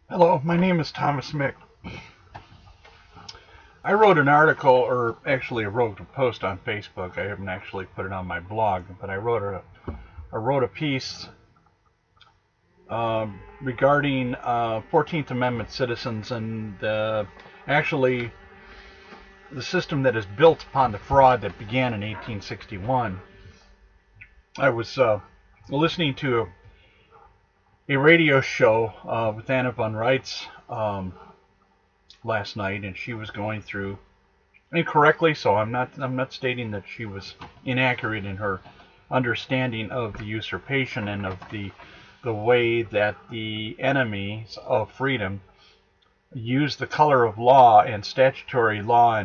Hello, my name is Thomas Mick. I wrote an article, or actually I wrote a post on Facebook. I haven't actually put it on my blog, but I wrote a piece regarding 14th Amendment citizens and actually the system that is built upon the fraud that began in 1861. I was listening to a radio show with Anna von Reitz last night, and she was going through incorrectly, so I'm not stating that she was inaccurate in her understanding of the usurpation and of the way that the enemies of freedom use the color of law and statutory law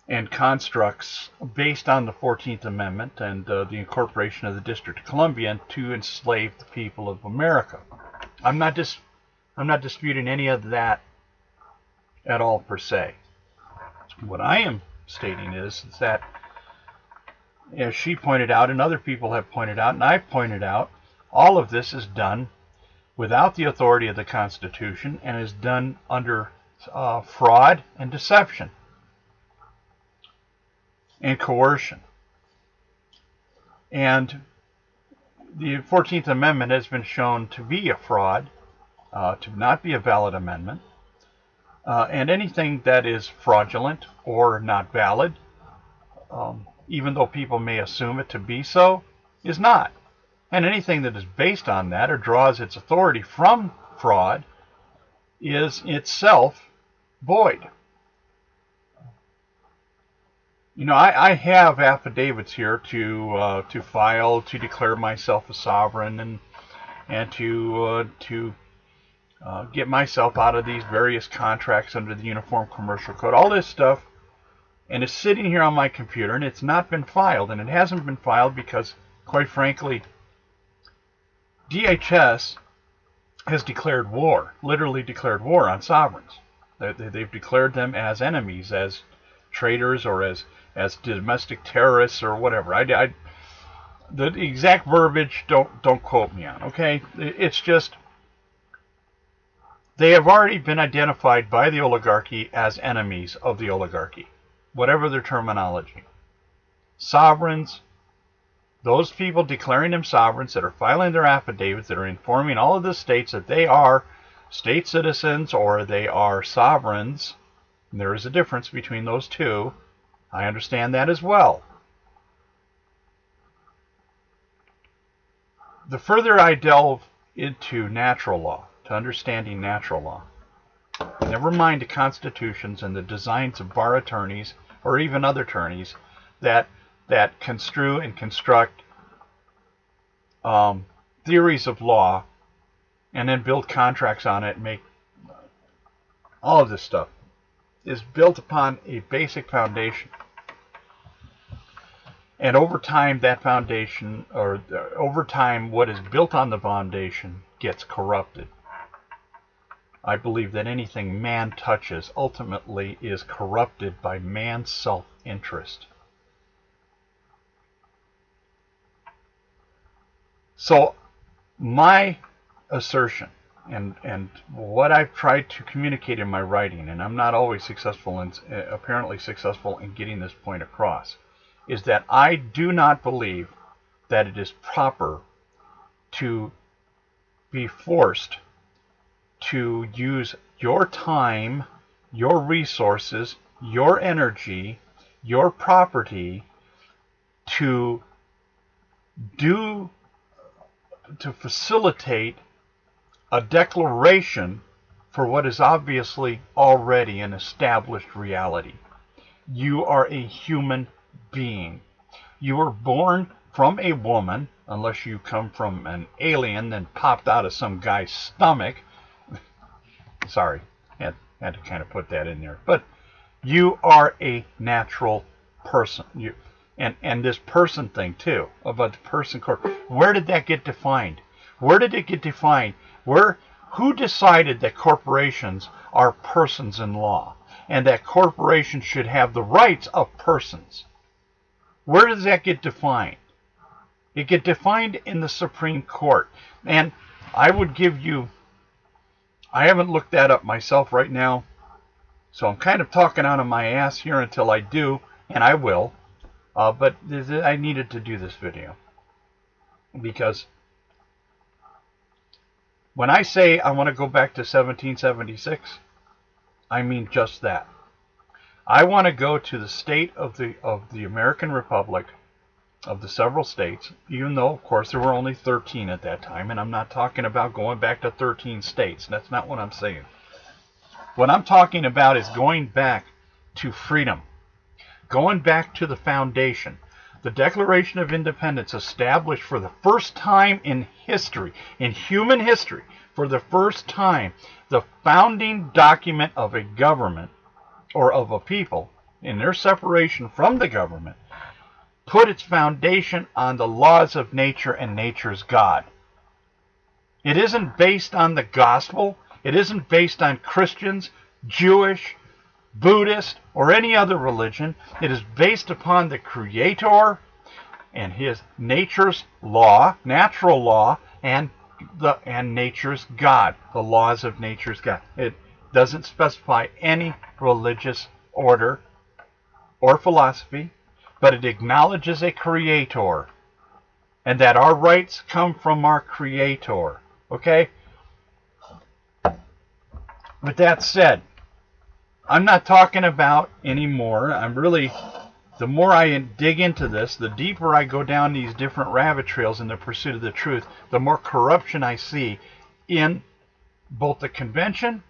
and constructs based on the 14th Amendment and the incorporation of the District of Columbia to enslave the people of America. I'm not disputing any of that at all per se. What I am stating is that, as she pointed out, and other people have pointed out, and I've pointed out, all of this is done without the authority of the Constitution and is done under fraud and deception and coercion. And the 14th Amendment has been shown to be a fraud, to not be a valid amendment. And anything that is fraudulent or not valid, even though people may assume it to be so, is not. And anything that is based on that or draws its authority from fraud is itself void. I have affidavits here to file to declare myself a sovereign and to get myself out of these various contracts under the Uniform Commercial Code. All this stuff, and it's sitting here on my computer, and it's not been filed, and it hasn't been filed because, quite frankly, DHS has declared war, literally declared war on sovereigns. They've declared them as enemies, as traitors, or as domestic terrorists, or whatever. The exact verbiage, don't quote me on, okay? It's just, they have already been identified by the oligarchy as enemies of the oligarchy, whatever their terminology. Sovereigns, those people declaring them sovereigns that are filing their affidavits, that are informing all of the states that they are state citizens or they are sovereigns. And there is a difference between those two. I understand that as well. The further I delve into natural law, to understanding natural law, never mind the constitutions and the designs of bar attorneys or even other attorneys that construe and construct theories of law and then build contracts on it and make all of this stuff, is built upon a basic foundation. And over time, that foundation, or over time, what is built on the foundation gets corrupted. I believe that anything man touches ultimately is corrupted by man's self-interest. So my assertion and what I've tried to communicate in my writing, and I'm not always apparently successful in getting this point across, is that I do not believe that it is proper to be forced to use your time, your resources, your energy, your property to facilitate a declaration for what is obviously already an established reality. You are a human being. You were born from a woman, unless you come from an alien then popped out of some guy's stomach. Sorry, had to kind of put that in there. But you are a natural person. And this person thing too, about the person corp. Where did that get defined? Where did it get defined? Who decided that corporations are persons in law and that corporations should have the rights of persons? Where does that get defined? It gets defined in the Supreme Court. And I would give you I haven't looked that up myself right now, so I'm kind of talking out of my ass here until I do, and I will. But I needed to do this video because when I say I want to go back to 1776, I mean just that. I want to go to the state of the American Republic, of the several states, even though, of course, there were only 13 at that time, and I'm not talking about going back to 13 states. That's not what I'm saying. What I'm talking about is going back to freedom, going back to the foundation. The Declaration of Independence established for the first time in history, in human history, for the first time, the founding document of a government or of a people in their separation from the government put its foundation on the laws of nature and nature's God. It isn't based on the gospel. It isn't based on Christians, Jewish, Buddhist, or any other religion. It is based upon the Creator and his nature's law, natural law, and nature's God, the laws of nature's God. It doesn't specify any religious order or philosophy, but it acknowledges a Creator, and that our rights come from our Creator. Okay? With that said, I'm not talking about anymore. The more I dig into this, the deeper I go down these different rabbit trails in the pursuit of the truth, the more corruption I see in both the convention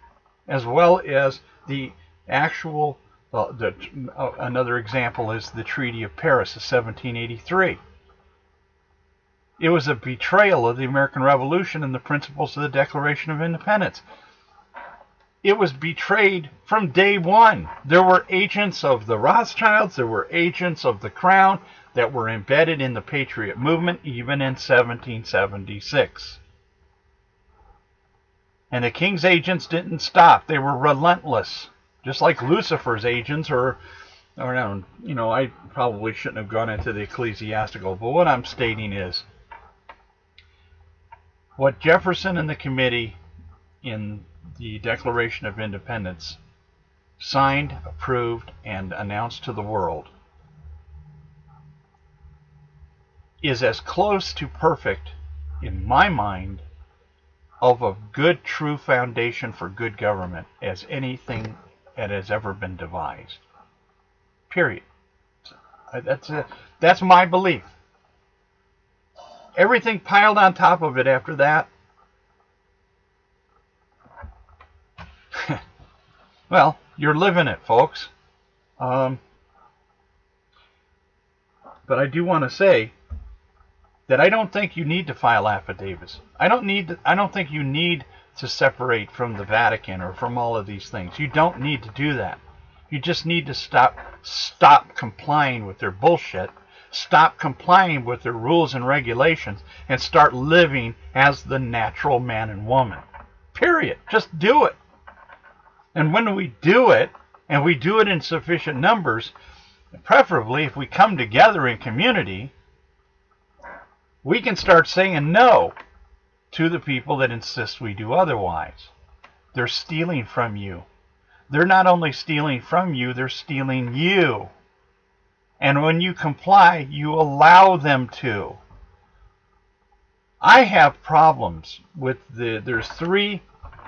as well as the actual, another example is the Treaty of Paris of 1783. It was a betrayal of the American Revolution and the principles of the Declaration of Independence. It was betrayed from day one. There were agents of the Rothschilds, there were agents of the Crown that were embedded in the Patriot movement even in 1776. And the King's agents didn't stop. They were relentless. Just like Lucifer's agents, I probably shouldn't have gone into the ecclesiastical, but what I'm stating is what Jefferson and the committee in the Declaration of Independence signed, approved, and announced to the world is as close to perfect, in my mind, of a good, true foundation for good government as anything that has ever been devised. Period. That's my belief. Everything piled on top of it after that, well, you're living it, folks. But I do want to say that I don't think you need to file affidavits. I don't think you need to separate from the Vatican or from all of these things. You don't need to do that. You just need to stop complying with their bullshit, stop complying with their rules and regulations, and start living as the natural man and woman. Period. Just do it. And when we do it, and we do it in sufficient numbers, preferably if we come together in community, we can start saying no to the people that insist we do otherwise. They're stealing from you. They're not only stealing from you, they're stealing you. And when you comply, you allow them to. I have problems with there's 3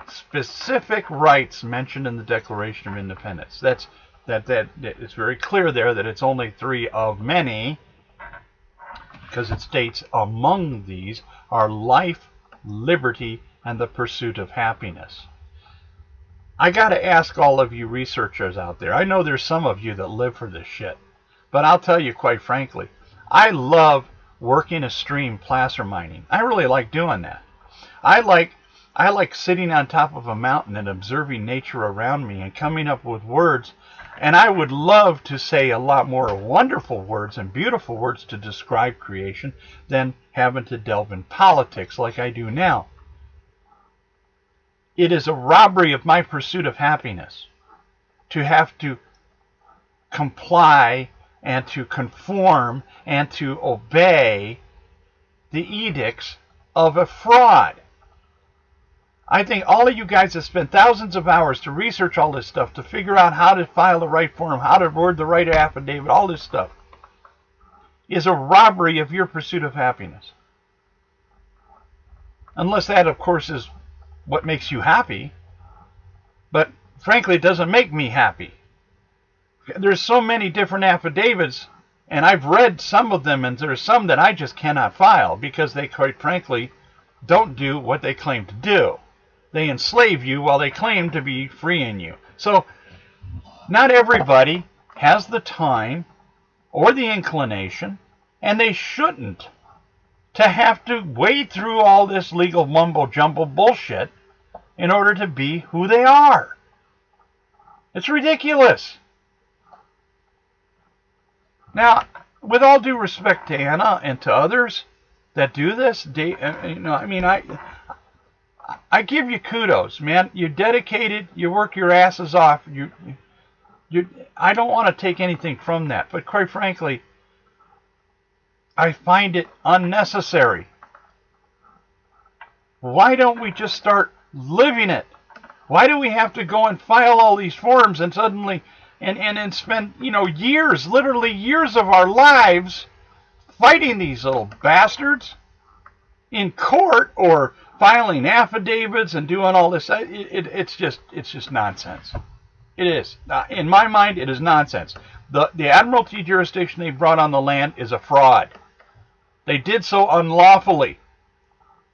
specific rights mentioned in the Declaration of Independence. That it's very clear there that it's only 3 of many, because it states among these are life, liberty, and the pursuit of happiness. I gotta ask all of you researchers out there, I know there's some of you that live for this shit, but I'll tell you quite frankly, I love working a stream placer mining. I really like doing that. I like sitting on top of a mountain and observing nature around me and coming up with words. And I would love to say a lot more wonderful words and beautiful words to describe creation than having to delve in politics like I do now. It is a robbery of my pursuit of happiness to have to comply and to conform and to obey the edicts of a fraud. I think all of you guys have spent thousands of hours to research all this stuff, to figure out how to file the right form, how to word the right affidavit, all this stuff, is a robbery of your pursuit of happiness. Unless that, of course, is what makes you happy. But frankly, it doesn't make me happy. There's so many different affidavits, and I've read some of them, and there's some that I just cannot file because they, quite frankly, don't do what they claim to do. They enslave you while they claim to be freeing you. So not everybody has the time or the inclination, and they shouldn't, to have to wade through all this legal mumbo-jumbo bullshit in order to be who they are. It's ridiculous. Now, with all due respect to Anna and to others that do this, I give you kudos, man. You're dedicated. You work your asses off. I don't want to take anything from that, but quite frankly, I find it unnecessary. Why don't we just start living it? Why do we have to go and file all these forms and suddenly and spend years, literally years of our lives fighting these little bastards in court or filing affidavits and doing all this? It's just nonsense. It is. In my mind, it is nonsense. The admiralty jurisdiction they brought on the land is a fraud. They did so unlawfully.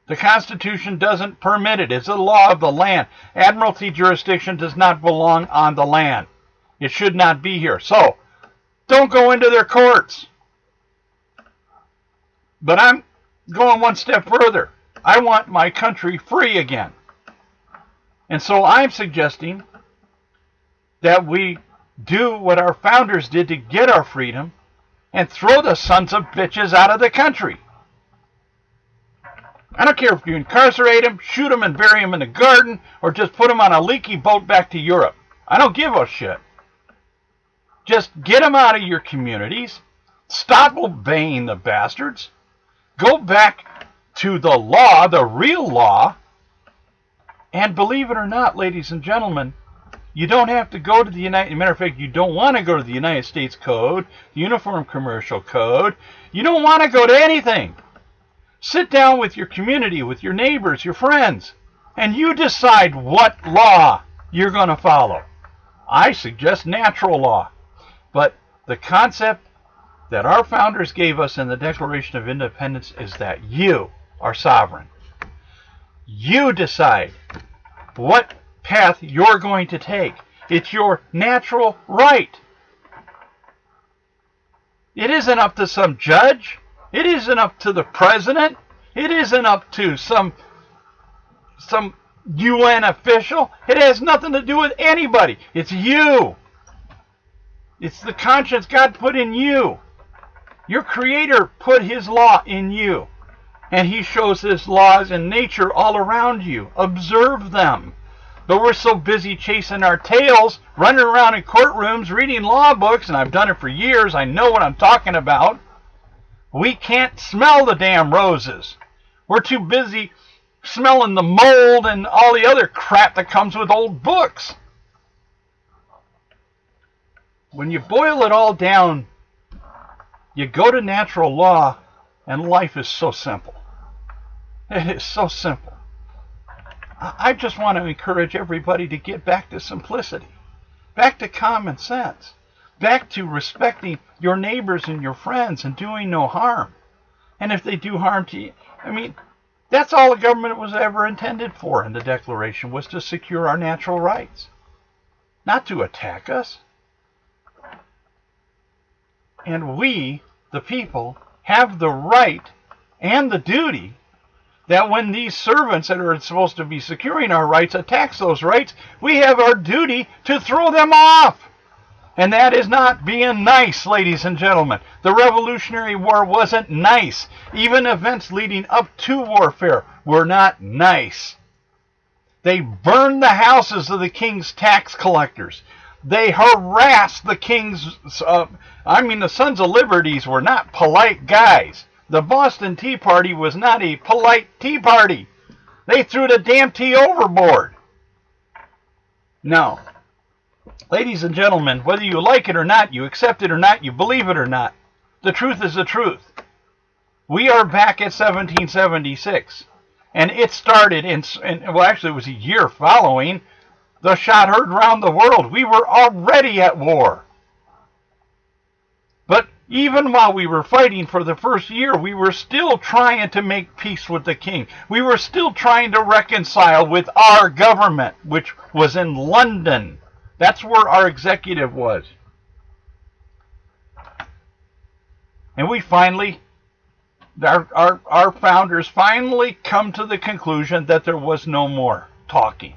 The Constitution doesn't permit it. It's a law of the land. Admiralty jurisdiction does not belong on the land. It should not be here. So, don't go into their courts. But I'm going one step further. I want my country free again. And so I'm suggesting that we do what our founders did to get our freedom and throw the sons of bitches out of the country. I don't care if you incarcerate them, shoot them and bury them in the garden, or just put them on a leaky boat back to Europe. I don't give a shit. Just get them out of your communities. Stop obeying the bastards. Go back to the law, the real law. And believe it or not, ladies and gentlemen, you don't have to go to the matter of fact, you don't want to go to the United States Code, the Uniform Commercial Code. You don't want to go to anything. Sit down with your community, with your neighbors, your friends, and you decide what law you're going to follow. I suggest natural law. But the concept that our founders gave us in the Declaration of Independence is that you are sovereign. You decide what path you're going to take. It's your natural right. It isn't up to some judge. It isn't up to the president. It isn't up to some UN official. It has nothing to do with anybody. It's you. It's the conscience God put in you. Your Creator put His law in you. And He shows His laws in nature all around you. Observe them. But we're so busy chasing our tails, running around in courtrooms, reading law books, and I've done it for years. I know what I'm talking about. We can't smell the damn roses. We're too busy smelling the mold and all the other crap that comes with old books. When you boil it all down, you go to natural law, and life is so simple. It is so simple. I just want to encourage everybody to get back to simplicity, back to common sense, back to respecting your neighbors and your friends and doing no harm. And if they do harm to you, that's all the government was ever intended for in the Declaration, was to secure our natural rights, not to attack us. And we, the people, have the right and the duty that when these servants that are supposed to be securing our rights attacks those rights, we have our duty to throw them off. And that is not being nice, ladies and gentlemen. The Revolutionary War wasn't nice. Even events leading up to warfare were not nice. They burned the houses of the king's tax collectors. They harassed the king's... the Sons of Liberties were not polite guys. The Boston Tea Party was not a polite tea party. They threw the damn tea overboard. Now, ladies and gentlemen, whether you like it or not, you accept it or not, you believe it or not, the truth is the truth. We are back at 1776. And it started well, actually, it was a year following the shot heard around the world. We were already at war. But even while we were fighting for the first year, we were still trying to make peace with the king. We were still trying to reconcile with our government, which was in London. That's where our executive was. And we finally, our founders finally come to the conclusion that there was no more talking.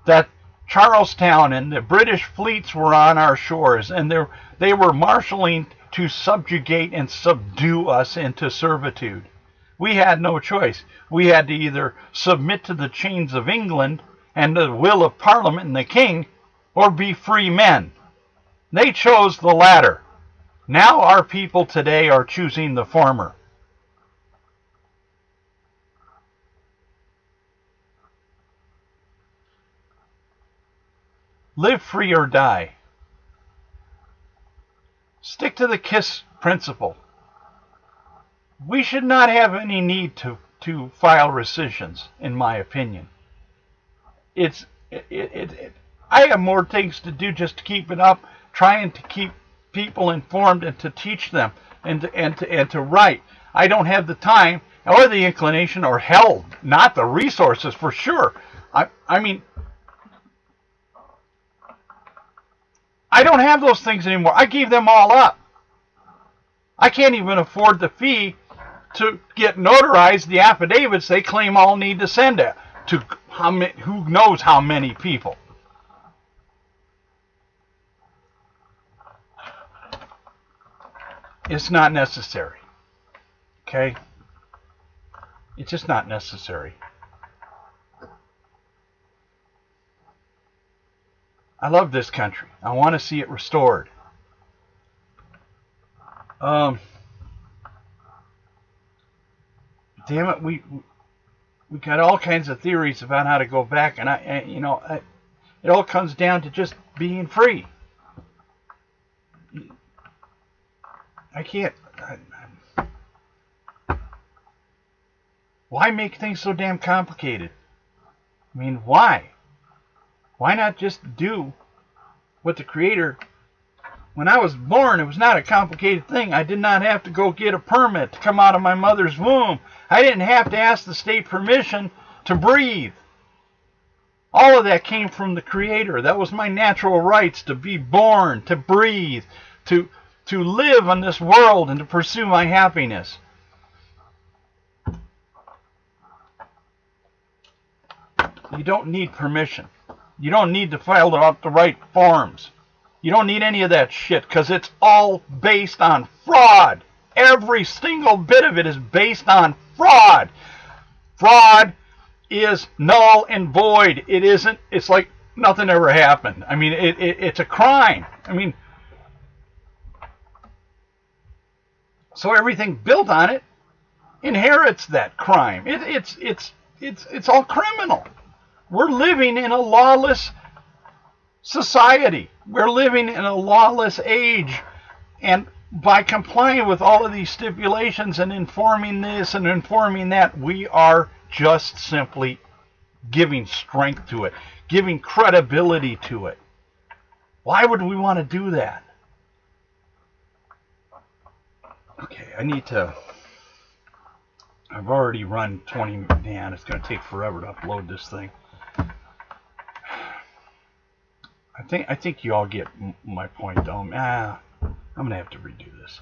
That Charlestown and the British fleets were on our shores, and they were marshaling to subjugate and subdue us into servitude. We had no choice. We had to either submit to the chains of England and the will of Parliament and the king, or be free men. They chose the latter. Now our people today are choosing the former. Live free or die. Stick to the KISS principle. We should not have any need to file rescissions, in my opinion. I have more things to do just to keep it up, trying to keep people informed and to teach them and to write. I don't have the time or the inclination, or hell, not the resources for sure. I mean, I don't have those things anymore. I gave them all up. I can't even afford the fee to get notarized the affidavits they claim I'll need to send it to who knows how many people. It's not necessary. Okay? It's just not necessary. I love this country. I want to see it restored. Damn it, we got all kinds of theories about how to go back, and it all comes down to just being free. I can't. Why make things so damn complicated? I mean, why? Why not just do what the Creator... When I was born, it was not a complicated thing. I did not have to go get a permit to come out of my mother's womb. I didn't have to ask the state permission to breathe. All of that came from the Creator. That was my natural rights, to be born, to breathe, to live on this world and to pursue my happiness. You don't need permission. You don't need to file out the right forms. You don't need any of that shit, because it's all based on fraud. Every single bit of it is based on fraud. Fraud is null and void. It isn't, it's like nothing ever happened. I mean, it's a crime. I mean, so everything built on it inherits that crime. It's all criminal. We're living in a lawless society. We're living in a lawless age, and by complying with all of these stipulations and informing this and informing that, we are just simply giving strength to it, giving credibility to it. Why would we want to do that? Okay, I've already run 20, man, it's going to take forever to upload this thing. I think you all get my point, though. I'm going to have to redo this.